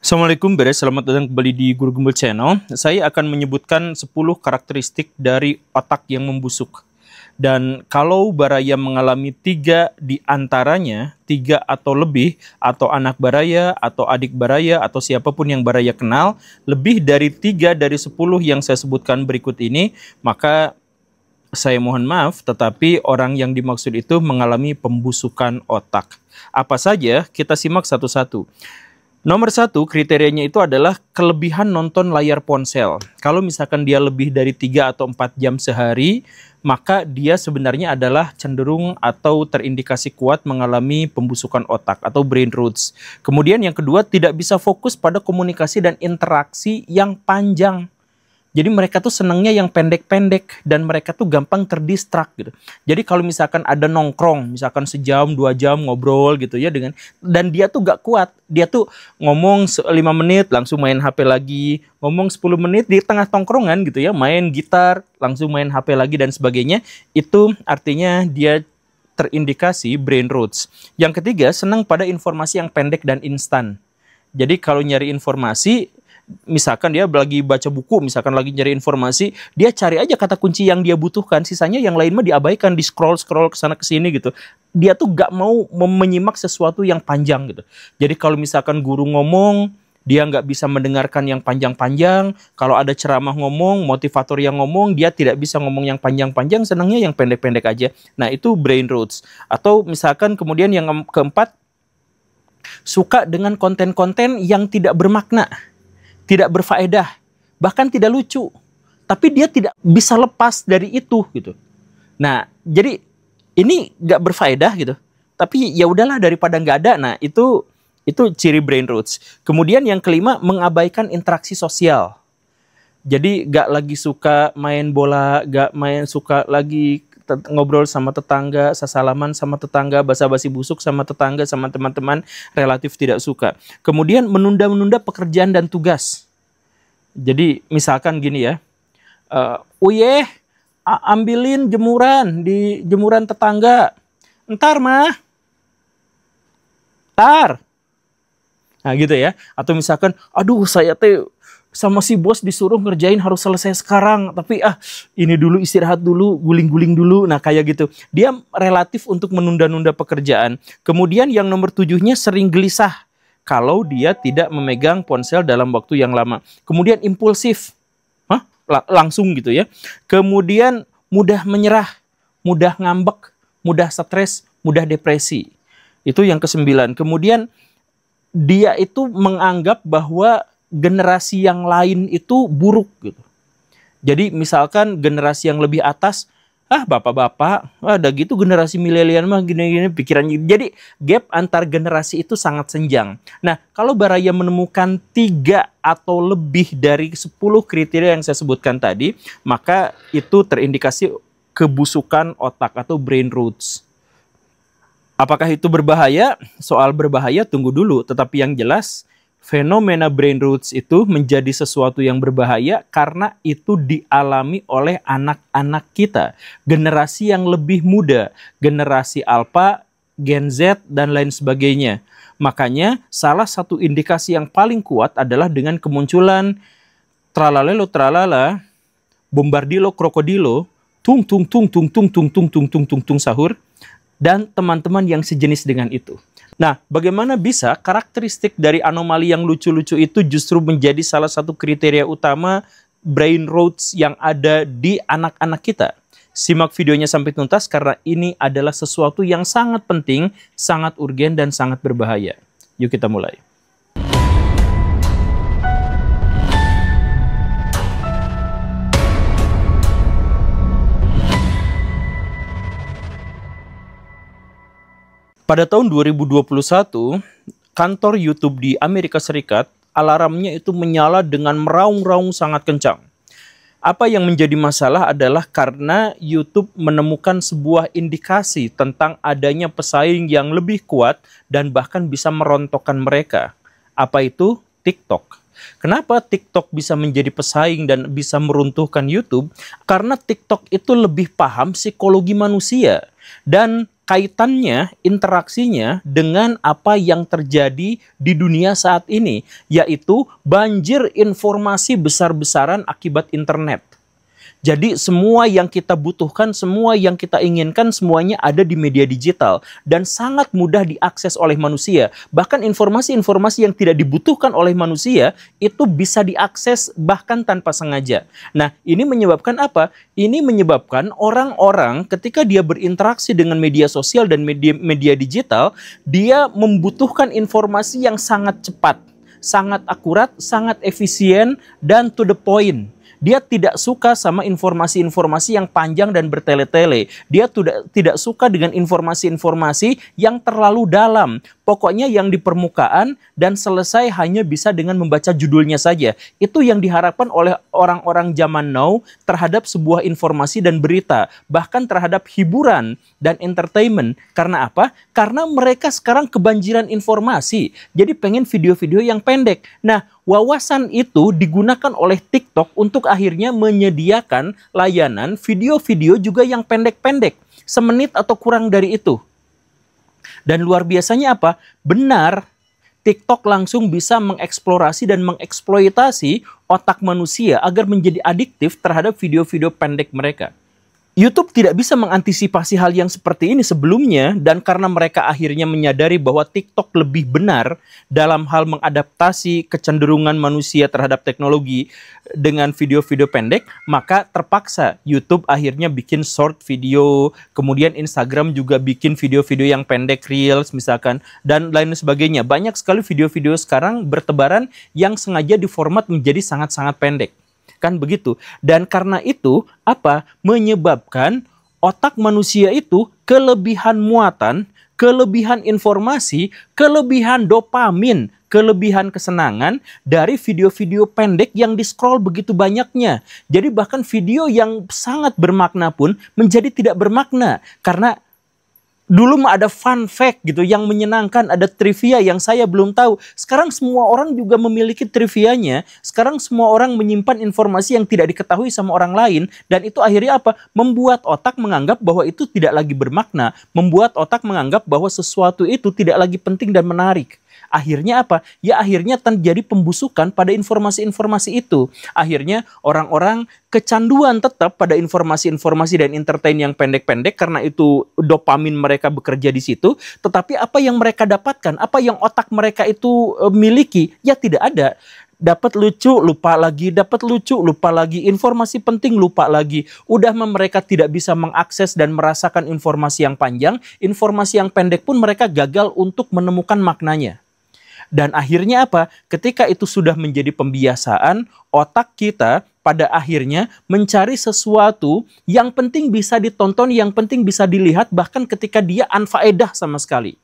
Assalamualaikum beres, selamat datang kembali di Guru Gembel Channel. Saya akan menyebutkan 10 karakteristik dari otak yang membusuk. Dan kalau Baraya mengalami 3 di antaranya, 3 atau lebih, atau anak Baraya, atau adik Baraya, atau siapapun yang Baraya kenal, lebih dari 3 dari 10 yang saya sebutkan berikut ini, maka saya mohon maaf, tetapi orang yang dimaksud itu mengalami pembusukan otak. Apa saja? Kita simak satu-satu. Nomor 1, kriterianya itu adalah kelebihan nonton layar ponsel. Kalau misalkan dia lebih dari 3 atau 4 jam sehari, maka dia sebenarnya adalah cenderung atau terindikasi kuat mengalami pembusukan otak atau brain roots. Kemudian yang kedua, tidak bisa fokus pada komunikasi dan interaksi yang panjang. Jadi mereka tuh senangnya yang pendek-pendek dan mereka tuh gampang terdistrak gitu. Jadi kalau misalkan ada nongkrong, misalkan sejam, 2 jam ngobrol gitu ya dan dia tuh gak kuat. Dia tuh ngomong 5 menit langsung main HP lagi, ngomong 10 menit di tengah tongkrongan gitu ya, main gitar, langsung main HP lagi dan sebagainya. Itu artinya dia terindikasi brain roots. Yang ketiga, senang pada informasi yang pendek dan instan. Jadi kalau nyari informasi, misalkan dia lagi baca buku, misalkan lagi nyari informasi, dia cari aja kata kunci yang dia butuhkan, sisanya yang lain mah diabaikan, di scroll ke sana ke sini gitu. Dia tuh gak mau menyimak sesuatu yang panjang gitu. Jadi kalau misalkan guru ngomong, dia nggak bisa mendengarkan yang panjang-panjang. Kalau ada ceramah ngomong, motivator yang ngomong, dia tidak bisa ngomong yang panjang-panjang, senangnya yang pendek-pendek aja. Nah, itu brain roots. Atau misalkan kemudian yang keempat, suka dengan konten-konten yang tidak bermakna, tidak berfaedah, bahkan tidak lucu. Tapi dia tidak bisa lepas dari itu gitu. Nah, jadi ini nggak berfaedah gitu. Tapi ya udahlah daripada nggak ada. Nah, itu ciri brain roots. Kemudian yang kelima, mengabaikan interaksi sosial. Jadi nggak lagi suka main bola, suka lagi ngobrol sama tetangga, sesalaman sama tetangga, basa-basi busuk sama tetangga, sama teman-teman, relatif tidak suka. Kemudian menunda-menunda pekerjaan dan tugas. Jadi misalkan gini ya, ambilin jemuran di jemuran tetangga. Ntar mah. Ntar. Nah gitu ya. Atau misalkan, aduh saya sama si bos disuruh ngerjain harus selesai sekarang. Tapi ini dulu istirahat dulu, guling-guling dulu. Nah kayak gitu. Dia relatif untuk menunda-nunda pekerjaan. Kemudian yang nomor 7-nya sering gelisah kalau dia tidak memegang ponsel dalam waktu yang lama. Kemudian impulsif. Langsung gitu ya. Kemudian mudah menyerah, mudah ngambek, mudah stres, mudah depresi. Itu yang ke-9. Kemudian dia itu menganggap bahwa generasi yang lain itu buruk gitu. Jadi misalkan generasi yang lebih atas, bapak-bapak, ada gitu generasi milenial mah gini-gini pikirannya. Jadi gap antar generasi itu sangat senjang. Nah, kalau Baraya menemukan 3 atau lebih dari 10 kriteria yang saya sebutkan tadi, maka itu terindikasi kebusukan otak atau brain roots. Apakah itu berbahaya? Soal berbahaya tunggu dulu, tetapi yang jelas fenomena brain roots itu menjadi sesuatu yang berbahaya karena itu dialami oleh anak-anak kita. Generasi yang lebih muda, generasi Alpha, Gen Z, dan lain sebagainya. Makanya salah satu indikasi yang paling kuat adalah dengan kemunculan tralalelo tralala, bombardilo krokodilo, tung tung tung tung tung tung tung tung tung tung tung sahur, dan teman-teman yang sejenis dengan itu. Nah, bagaimana bisa karakteristik dari anomali yang lucu-lucu itu justru menjadi salah satu kriteria utama brain roots yang ada di anak-anak kita? Simak videonya sampai tuntas karena ini adalah sesuatu yang sangat penting, sangat urgen, dan sangat berbahaya. Yuk kita mulai. Pada tahun 2021, kantor YouTube di Amerika Serikat, alarmnya itu menyala dengan meraung-raung sangat kencang. Apa yang menjadi masalah adalah karena YouTube menemukan sebuah indikasi tentang adanya pesaing yang lebih kuat dan bahkan bisa merontokkan mereka. Apa itu? TikTok. Kenapa TikTok bisa menjadi pesaing dan bisa meruntuhkan YouTube? Karena TikTok itu lebih paham psikologi manusia. Dan kaitannya, interaksinya dengan apa yang terjadi di dunia saat ini, yaitu banjir informasi besar-besaran akibat internet. Jadi semua yang kita butuhkan, semua yang kita inginkan, semuanya ada di media digital dan sangat mudah diakses oleh manusia. Bahkan informasi-informasi yang tidak dibutuhkan oleh manusia itu bisa diakses bahkan tanpa sengaja. Nah, ini menyebabkan apa? Ini menyebabkan orang-orang ketika dia berinteraksi dengan media sosial dan media digital, dia membutuhkan informasi yang sangat cepat, sangat akurat, sangat efisien, dan to the point. Dia tidak suka sama informasi-informasi yang panjang dan bertele-tele. Dia tidak suka dengan informasi-informasi yang terlalu dalam. Pokoknya yang di permukaan dan selesai hanya bisa dengan membaca judulnya saja. Itu yang diharapkan oleh orang-orang zaman now terhadap sebuah informasi dan berita. Bahkan terhadap hiburan dan entertainment. Karena apa? Karena mereka sekarang kebanjiran informasi. Jadi pengen video-video yang pendek. Nah, wawasan itu digunakan oleh TikTok untuk akhirnya menyediakan layanan video-video juga yang pendek-pendek. Semenit atau kurang dari itu. Dan luar biasanya apa? Benar, TikTok langsung bisa mengeksplorasi dan mengeksploitasi otak manusia agar menjadi adiktif terhadap video-video pendek mereka. YouTube tidak bisa mengantisipasi hal yang seperti ini sebelumnya, dan karena mereka akhirnya menyadari bahwa TikTok lebih benar dalam hal mengadaptasi kecenderungan manusia terhadap teknologi dengan video-video pendek, maka terpaksa YouTube akhirnya bikin short video, kemudian Instagram juga bikin video-video yang pendek, Reels misalkan, dan lain sebagainya. Banyak sekali video-video sekarang bertebaran yang sengaja diformat menjadi sangat-sangat pendek. Kan begitu. Dan karena itu apa? Menyebabkan otak manusia itu kelebihan muatan, kelebihan informasi, kelebihan dopamin, kelebihan kesenangan dari video-video pendek yang di-scroll begitu banyaknya. Jadi bahkan video yang sangat bermakna pun menjadi tidak bermakna. Karena dulu mah ada fun fact gitu yang menyenangkan, ada trivia yang saya belum tahu. Sekarang semua orang juga memiliki trivianya. Sekarang semua orang menyimpan informasi yang tidak diketahui sama orang lain, dan itu akhirnya apa? Membuat otak menganggap bahwa itu tidak lagi bermakna, membuat otak menganggap bahwa sesuatu itu tidak lagi penting dan menarik. Akhirnya apa? Ya akhirnya terjadi pembusukan pada informasi-informasi itu. Akhirnya orang-orang kecanduan tetap pada informasi-informasi dan entertain yang pendek-pendek karena itu dopamin mereka bekerja di situ. Tetapi apa yang mereka dapatkan, apa yang otak mereka itu miliki, ya tidak ada. Dapat lucu, lupa lagi, dapat lucu, lupa lagi, informasi penting, lupa lagi. Udah mereka tidak bisa mengakses dan merasakan informasi yang panjang, informasi yang pendek pun mereka gagal untuk menemukan maknanya. Dan akhirnya apa? Ketika itu sudah menjadi pembiasaan, otak kita pada akhirnya mencari sesuatu yang penting bisa ditonton, yang penting bisa dilihat, bahkan ketika dia anfaedah sama sekali.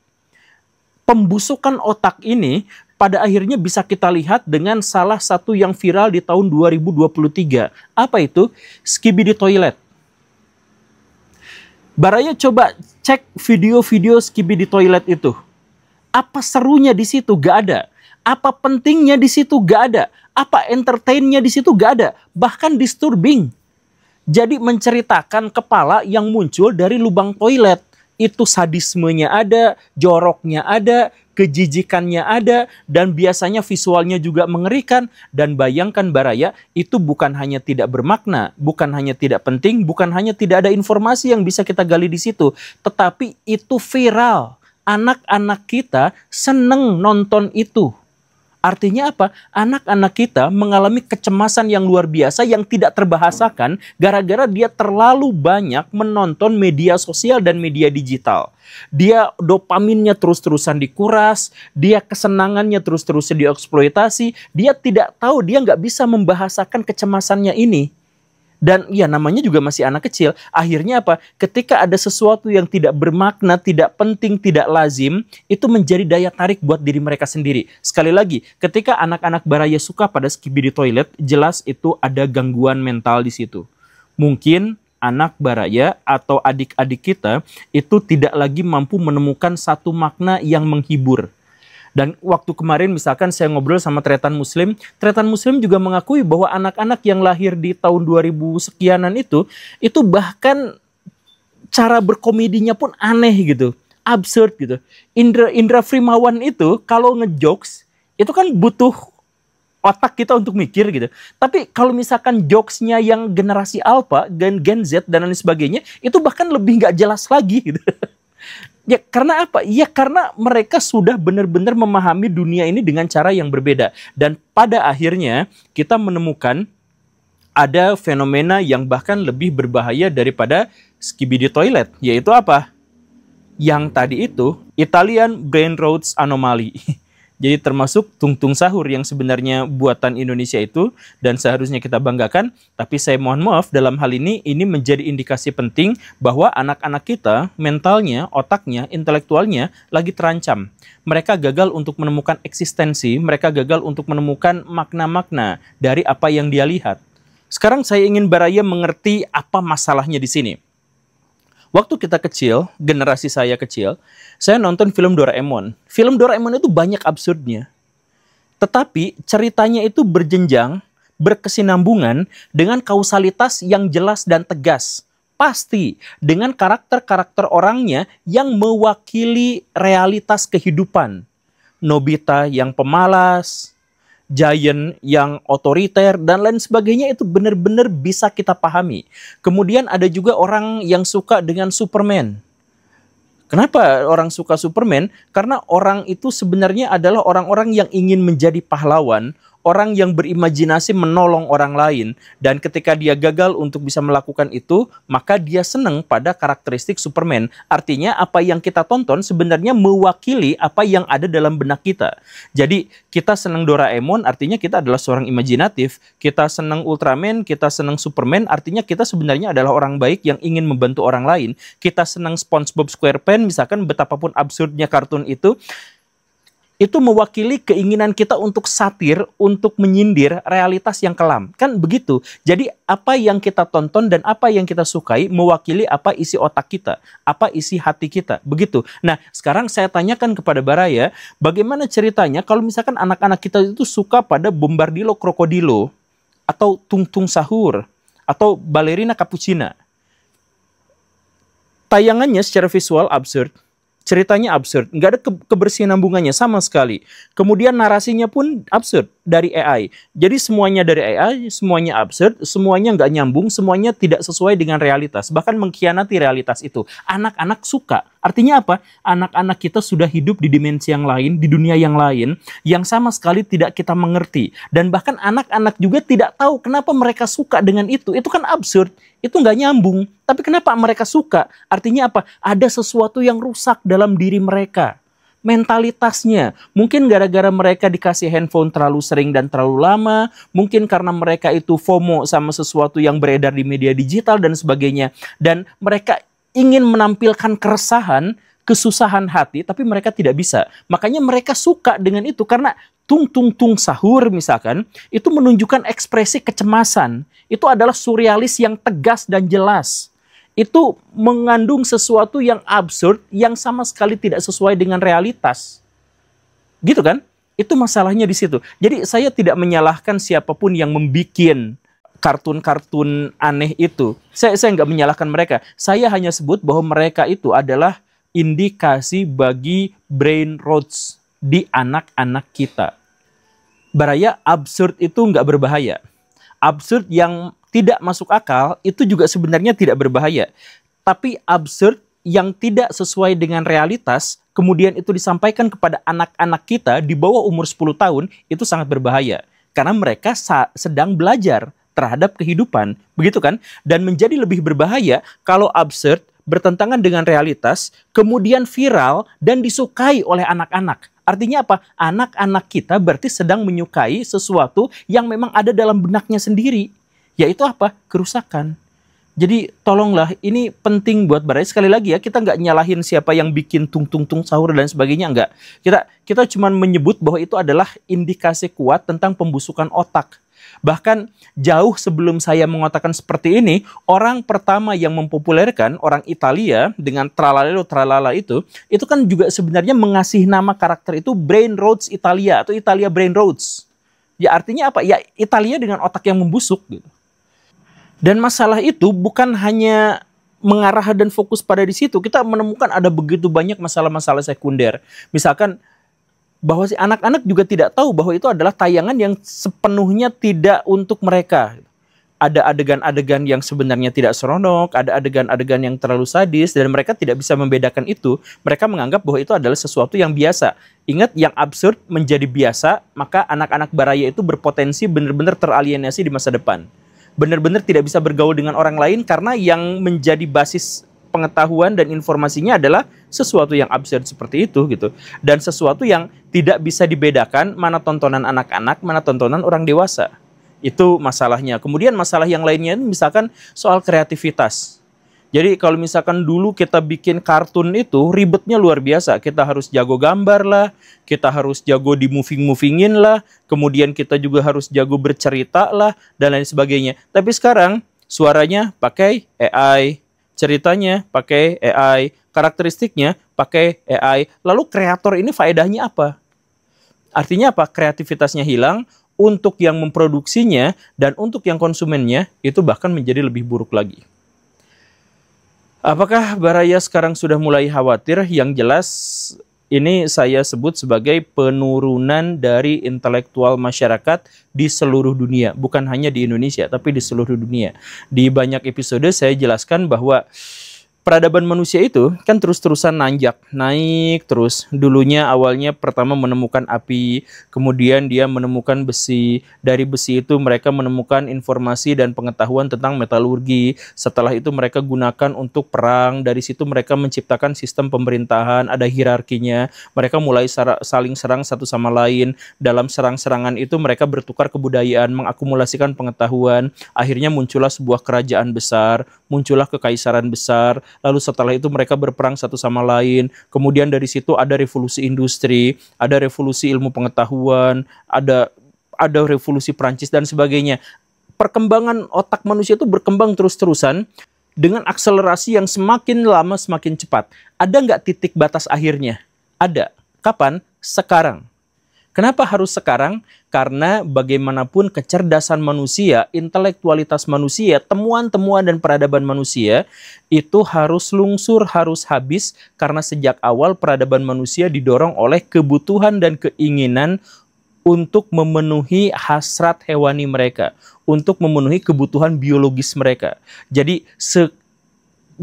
Pembusukan otak ini pada akhirnya bisa kita lihat dengan salah satu yang viral di tahun 2023. Apa itu? Skibidi Toilet. Baraya coba cek video-video Skibidi Toilet itu. Apa serunya di situ? Gak ada. Apa pentingnya di situ? Gak ada. Apa entertainnya di situ? Gak ada. Bahkan disturbing. Jadi menceritakan kepala yang muncul dari lubang toilet. Itu sadismenya ada, joroknya ada, kejijikannya ada, dan biasanya visualnya juga mengerikan. Dan bayangkan Baraya, itu bukan hanya tidak bermakna, bukan hanya tidak penting, bukan hanya tidak ada informasi yang bisa kita gali di situ, tetapi itu viral. Anak-anak kita seneng nonton itu. Artinya apa? Anak-anak kita mengalami kecemasan yang luar biasa yang tidak terbahasakan gara-gara dia terlalu banyak menonton media sosial dan media digital. Dia dopaminnya terus-terusan dikuras, dia kesenangannya terus-terusan dieksploitasi, dia tidak tahu, dia nggak bisa membahasakan kecemasannya ini. Dan ya namanya juga masih anak kecil. Akhirnya apa? Ketika ada sesuatu yang tidak bermakna, tidak penting, tidak lazim, itu menjadi daya tarik buat diri mereka sendiri. Sekali lagi, ketika anak-anak Baraya suka pada Skibidi Toilet, jelas itu ada gangguan mental di situ. Mungkin anak Baraya atau adik-adik kita itu tidak lagi mampu menemukan satu makna yang menghibur. Dan waktu kemarin misalkan saya ngobrol sama Tretan Muslim juga mengakui bahwa anak-anak yang lahir di tahun 2000 sekianan itu bahkan cara berkomedinya pun aneh gitu, absurd gitu. Indra Frimawan itu kalau ngejokes itu kan butuh otak kita untuk mikir gitu. Tapi kalau misalkan jokesnya yang generasi Alpha, Gen Z dan lain sebagainya, itu bahkan lebih nggak jelas lagi gitu. Ya karena apa? Ya karena mereka sudah benar-benar memahami dunia ini dengan cara yang berbeda. Dan pada akhirnya kita menemukan ada fenomena yang bahkan lebih berbahaya daripada Skibidi Toilet. Yaitu apa? Yang tadi itu Italian Brain Rot Anomaly. Jadi termasuk tungtung sahur yang sebenarnya buatan Indonesia itu dan seharusnya kita banggakan. Tapi saya mohon maaf dalam hal ini menjadi indikasi penting bahwa anak-anak kita mentalnya, otaknya, intelektualnya lagi terancam. Mereka gagal untuk menemukan eksistensi, mereka gagal untuk menemukan makna-makna dari apa yang dia lihat. Sekarang saya ingin Baraya mengerti apa masalahnya di sini. Waktu kita kecil, generasi saya kecil, saya nonton film Doraemon. Film Doraemon itu banyak absurdnya. Tetapi ceritanya itu berjenjang, berkesinambungan dengan kausalitas yang jelas dan tegas. Pasti dengan karakter-karakter orangnya yang mewakili realitas kehidupan. Nobita yang pemalas, Giant yang otoriter, dan lain sebagainya itu benar-benar bisa kita pahami. Kemudian ada juga orang yang suka dengan Superman. Kenapa orang suka Superman? Karena orang itu sebenarnya adalah orang-orang yang ingin menjadi pahlawan, orang yang berimajinasi menolong orang lain. Dan ketika dia gagal untuk bisa melakukan itu, maka dia senang pada karakteristik Superman. Artinya apa yang kita tonton sebenarnya mewakili apa yang ada dalam benak kita. Jadi kita senang Doraemon, artinya kita adalah seorang imajinatif. Kita senang Ultraman, kita senang Superman, artinya kita sebenarnya adalah orang baik yang ingin membantu orang lain. Kita senang SpongeBob SquarePants, misalkan betapapun absurdnya kartun itu mewakili keinginan kita untuk satir, untuk menyindir realitas yang kelam. Kan begitu. Jadi apa yang kita tonton dan apa yang kita sukai mewakili apa isi otak kita, apa isi hati kita. Begitu. Nah, sekarang saya tanyakan kepada Baraya, bagaimana ceritanya kalau misalkan anak-anak kita itu suka pada Bombardilo Krokodilo, atau Tungtung Sahur, atau Ballerina Cappuccina. Tayangannya secara visual absurd. Ceritanya absurd, nggak ada kebersinambungannya sama sekali. Kemudian narasinya pun absurd dari AI. Jadi semuanya dari AI, semuanya absurd, semuanya nggak nyambung, semuanya tidak sesuai dengan realitas. Bahkan mengkhianati realitas itu. Anak-anak suka. Artinya apa? Anak-anak kita sudah hidup di dimensi yang lain, di dunia yang lain, yang sama sekali tidak kita mengerti. Dan bahkan anak-anak juga tidak tahu kenapa mereka suka dengan itu. Itu kan absurd. Itu nggak nyambung. Tapi kenapa mereka suka? Artinya apa? Ada sesuatu yang rusak dalam diri mereka. Mentalitasnya. Mungkin gara-gara mereka dikasih handphone terlalu sering dan terlalu lama. Mungkin karena mereka itu FOMO sama sesuatu yang beredar di media digital dan sebagainya. Dan mereka ingin menampilkan keresahan, kesusahan hati, tapi mereka tidak bisa. Makanya mereka suka dengan itu karena tung sahur misalkan, itu menunjukkan ekspresi kecemasan. Itu adalah surrealis yang tegas dan jelas. Itu mengandung sesuatu yang absurd, yang sama sekali tidak sesuai dengan realitas. Gitu kan? Itu masalahnya di situ. Jadi saya tidak menyalahkan siapapun yang membikin kartun-kartun aneh itu. Saya nggak menyalahkan mereka. Saya hanya sebut bahwa mereka itu adalah indikasi bagi brain rots di anak-anak kita. Baraya, absurd itu nggak berbahaya. Absurd yang tidak masuk akal itu juga sebenarnya tidak berbahaya. Tapi absurd yang tidak sesuai dengan realitas, kemudian itu disampaikan kepada anak-anak kita di bawah umur 10 tahun, itu sangat berbahaya. Karena mereka sedang belajar terhadap kehidupan, begitu kan? Dan menjadi lebih berbahaya kalau absurd, bertentangan dengan realitas, kemudian viral dan disukai oleh anak-anak. Artinya apa? Anak-anak kita berarti sedang menyukai sesuatu yang memang ada dalam benaknya sendiri. Yaitu apa? Kerusakan. Jadi tolonglah, ini penting buat Baraya. Sekali lagi ya, kita nggak nyalahin siapa yang bikin tung sahur dan sebagainya, nggak. Kita cuma menyebut bahwa itu adalah indikasi kuat tentang pembusukan otak. Bahkan jauh sebelum saya mengatakan seperti ini, orang pertama yang mempopulerkan, orang Italia dengan tralalelo tralala itu kan juga sebenarnya mengasih nama karakter itu Brain Rots Italia atau Italia Brain Rots. Ya artinya apa? Ya Italia dengan otak yang membusuk gitu. Dan masalah itu bukan hanya mengarah dan fokus pada di situ, kita menemukan ada begitu banyak masalah-masalah sekunder. Misalkan bahwa si anak-anak juga tidak tahu bahwa itu adalah tayangan yang sepenuhnya tidak untuk mereka. Ada adegan-adegan yang sebenarnya tidak seronok, ada adegan-adegan yang terlalu sadis, dan mereka tidak bisa membedakan itu. Mereka menganggap bahwa itu adalah sesuatu yang biasa. Ingat, yang absurd menjadi biasa, maka anak-anak baraya itu berpotensi benar-benar teralienasi di masa depan. Benar-benar tidak bisa bergaul dengan orang lain karena yang menjadi basis pengetahuan dan informasinya adalah sesuatu yang absurd seperti itu gitu. Dan sesuatu yang tidak bisa dibedakan mana tontonan anak-anak, mana tontonan orang dewasa. Itu masalahnya. Kemudian masalah yang lainnya misalkan soal kreativitas. Jadi kalau misalkan dulu kita bikin kartun itu ribetnya luar biasa. Kita harus jago gambar lah, kita harus jago di moving-movingin lah, kemudian kita juga harus jago bercerita lah, dan lain sebagainya. Tapi sekarang suaranya pakai AI, ceritanya pakai AI, karakteristiknya pakai AI. Lalu kreator ini faedahnya apa? Artinya apa? Kreativitasnya hilang, untuk yang memproduksinya dan untuk yang konsumennya itu bahkan menjadi lebih buruk lagi. Apakah baraya sekarang sudah mulai khawatir? Yang jelas ini saya sebut sebagai penurunan dari intelektual masyarakat di seluruh dunia. Bukan hanya di Indonesia, tapi di seluruh dunia. Di banyak episode saya jelaskan bahwa peradaban manusia itu kan terus-terusan nanjak, naik terus. Dulunya awalnya pertama menemukan api, kemudian dia menemukan besi. Dari besi itu mereka menemukan informasi dan pengetahuan tentang metalurgi. Setelah itu mereka gunakan untuk perang. Dari situ mereka menciptakan sistem pemerintahan, ada hierarkinya. Mereka mulai saling serang satu sama lain. Dalam serang-serangan itu mereka bertukar kebudayaan, mengakumulasikan pengetahuan. Akhirnya muncullah sebuah kerajaan besar, muncullah kekaisaran besar. Lalu setelah itu mereka berperang satu sama lain. Kemudian dari situ ada revolusi industri, ada revolusi ilmu pengetahuan, ada revolusi Prancis dan sebagainya. Perkembangan otak manusia itu berkembang terus-terusan dengan akselerasi yang semakin lama semakin cepat. Ada nggak titik batas akhirnya? Ada. Kapan? Sekarang. Kenapa harus sekarang? Karena bagaimanapun kecerdasan manusia, intelektualitas manusia, temuan-temuan dan peradaban manusia itu harus lungsur, harus habis karena sejak awal peradaban manusia didorong oleh kebutuhan dan keinginan untuk memenuhi hasrat hewani mereka, untuk memenuhi kebutuhan biologis mereka. Jadi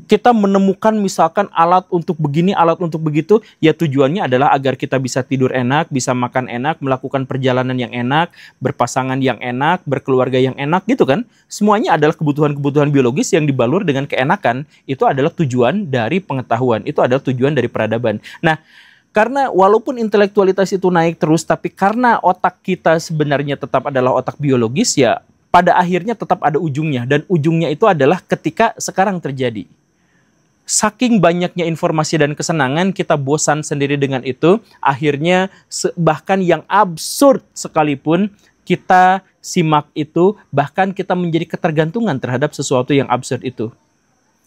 kita menemukan misalkan alat untuk begini, alat untuk begitu, ya tujuannya adalah agar kita bisa tidur enak, bisa makan enak, melakukan perjalanan yang enak, berpasangan yang enak, berkeluarga yang enak gitu kan. Semuanya adalah kebutuhan-kebutuhan biologis yang dibalur dengan keenakan. Itu adalah tujuan dari pengetahuan, itu adalah tujuan dari peradaban. Nah, karena walaupun intelektualitas itu naik terus, tapi karena otak kita sebenarnya tetap adalah otak biologis, ya pada akhirnya tetap ada ujungnya. Dan ujungnya itu adalah ketika sekarang terjadi. Saking banyaknya informasi dan kesenangan, kita bosan sendiri dengan itu. Akhirnya bahkan yang absurd sekalipun kita simak itu, bahkan kita menjadi ketergantungan terhadap sesuatu yang absurd itu.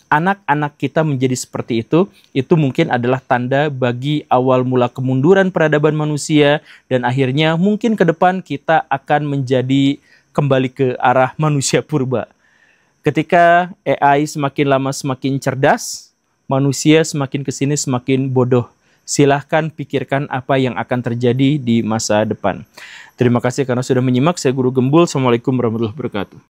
Anak-anak kita menjadi seperti itu mungkin adalah tanda bagi awal mula kemunduran peradaban manusia, dan akhirnya mungkin ke depan kita akan menjadi kembali ke arah manusia purba. Ketika AI semakin lama semakin cerdas, manusia semakin kesini semakin bodoh. Silahkan pikirkan apa yang akan terjadi di masa depan. Terima kasih karena sudah menyimak. Saya Guru Gembul. Assalamualaikum warahmatullahi wabarakatuh.